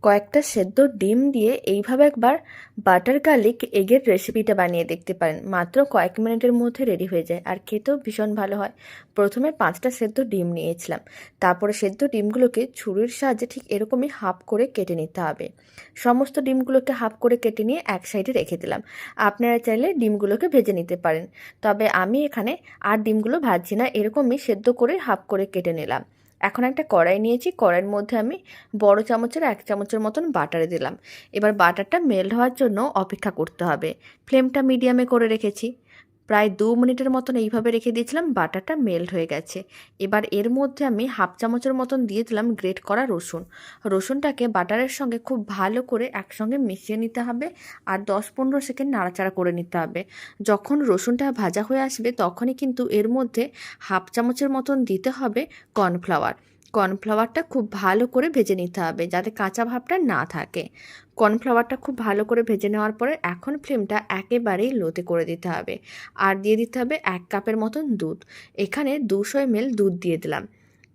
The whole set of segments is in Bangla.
কয়েকটা সেদ্ধ ডিম দিয়ে এইভাবে একবার বাটার গার্লিক এগের রেসিপিটা বানিয়ে দেখতে পারেন। মাত্র কয়েক মিনিটের মধ্যে রেডি হয়ে যায় আর খেতেও ভীষণ ভালো হয়। প্রথমে 5টা সেদ্ধ ডিম নিয়েছিলাম, তারপরে সেদ্ধ ডিমগুলোকে ছুরির সাহায্যে ঠিক এরকমই হাফ করে কেটে নিতে হবে। সমস্ত ডিমগুলোকে হাফ করে কেটে নিয়ে এক সাইডে রেখে দিলাম। আপনারা চাইলে ডিমগুলোকে ভেজে নিতে পারেন, তবে আমি এখানে আর ডিমগুলো ভাজছি না, এরকমই সেদ্ধ করে হাফ করে কেটে নিলাম। এখন একটা কড়াই নিয়েছি, কড়াইয়ের মধ্যে আমি বড় চামচের 1 চামচের মতন বাটারে দিলাম। এবার বাটারটা মেল্ট হওয়ার জন্য অপেক্ষা করতে হবে। ফ্লেমটা মিডিয়ামে করে রেখেছি। প্রায় 2 মিনিটের মতন এইভাবে রেখে দিয়েছিলাম, বাটারটা মেল্ট হয়ে গেছে। এবার এর মধ্যে আমি হাফ চামচের মতন দিয়ে দিলাম গ্রেট করা রসুন। রসুনটাকে বাটারের সঙ্গে খুব ভালো করে একসঙ্গে মিশিয়ে নিতে হবে আর 10-15 সেকেন্ড নাড়াচাড়া করে নিতে হবে। যখন রসুনটা ভাজা হয়ে আসবে তখনই কিন্তু এর মধ্যে হাফ চামচের মতন দিতে হবে কর্নফ্লাওয়ার। কর্নফ্লাওয়ারটা খুব ভালো করে ভেজে নিতে হবে যাতে কাঁচা ভাবটা না থাকে। কর্নফ্লাওয়ারটা খুব ভালো করে ভেজে নেওয়ার পরে এখন ফ্লেমটা একেবারেই লোতে করে দিতে হবে আর দিয়ে দিতে হবে 1 কাপের মতন দুধ। এখানে 200 ml দুধ দিয়ে দিলাম।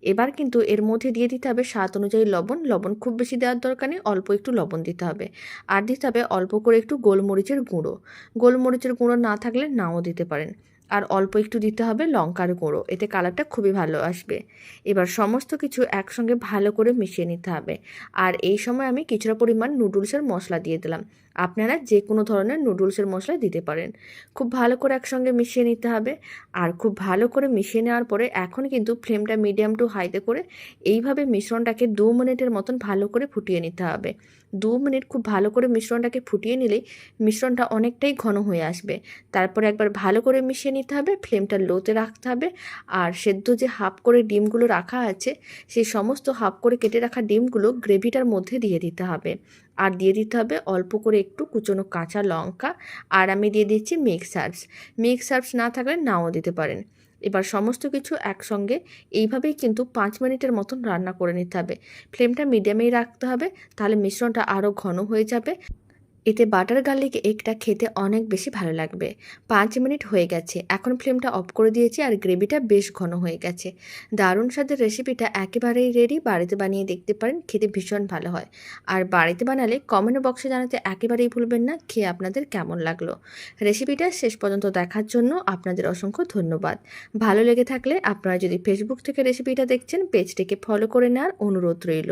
এবার কিন্তু এর মধ্যে দিয়ে দিতে হবে স্বাদ অনুযায়ী লবণ। লবণ খুব বেশি দেওয়ার দরকার নেই, অল্প একটু লবণ দিতে হবে। আর দিতে হবে অল্প করে একটু গোলমরিচের গুঁড়ো। গোলমরিচের গুঁড়ো না থাকলে নাও দিতে পারেন। আর অল্প একটু দিতে হবে লঙ্কার গুঁড়ো, এতে কালারটা খুবই ভালো আসবে। এবার সমস্ত কিছু একসঙ্গে ভালো করে মিশিয়ে নিতে হবে। আর এই সময় আমি কিছুটা পরিমাণ নুডলসের মশলা দিয়ে দিলাম। আপনারা যে কোনো ধরনের নুডলসের মশলা দিতে পারেন। খুব ভালো করে একসঙ্গে মিশিয়ে নিতে হবে। আর খুব ভালো করে মিশিয়ে নেওয়ার পরে এখন কিন্তু ফ্লেমটা মিডিয়াম টু হাইতে করে এইভাবে মিশ্রণটাকে 2 মিনিটের মতন ভালো করে ফুটিয়ে নিতে হবে। 2 মিনিট খুব ভালো করে মিশ্রণটাকে ফুটিয়ে নিলেই মিশ্রণটা অনেকটাই ঘন হয়ে আসবে। তারপরে একবার ভালো করে মিশিয়ে নিতে হবে, ফ্লেমটা লোতে রাখতে হবে। আর সেদ্ধ যে হাফ করে ডিমগুলো রাখা আছে সেই সমস্ত হাফ করে কেটে রাখা ডিমগুলো গ্রেভিটার মধ্যে দিয়ে দিতে হবে। আর দিয়ে দিতে হবে অল্প করে একটু কুচনো কাঁচা লঙ্কা। আর আমি দিয়ে দিচ্ছি মিক্স হার্বস। মিক্স হার্বস না থাকলে নাও দিতে পারেন। এবার সমস্ত কিছু একসঙ্গে এইভাবেই কিন্তু 5 মিনিটের মতন রান্না করে নিতে হবে। ফ্লেমটা মিডিয়ামেই রাখতে হবে, তাহলে মিশ্রণটা আরও ঘন হয়ে যাবে। এতে বাটার গার্লিক এগটা খেতে অনেক বেশি ভালো লাগবে। 5 মিনিট হয়ে গেছে, এখন ফ্লেমটা অফ করে দিয়েছি আর গ্রেভিটা বেশ ঘন হয়ে গেছে। দারুণ স্বাদের রেসিপিটা একেবারেই রেডি, বাড়িতে বানিয়ে দেখতে পারেন, খেতে ভীষণ ভালো হয়। আর বাড়িতে বানালে কমেন্ট বক্সে জানাতে একেবারেই ভুলবেন না খেয়ে আপনাদের কেমন লাগলো। রেসিপিটা শেষ পর্যন্ত দেখার জন্য আপনাদের অসংখ্য ধন্যবাদ। ভালো লেগে থাকলে আপনারা যদি ফেসবুক থেকে রেসিপিটা দেখছেন পেজটিকে ফলো করে নেওয়ার অনুরোধ রইল।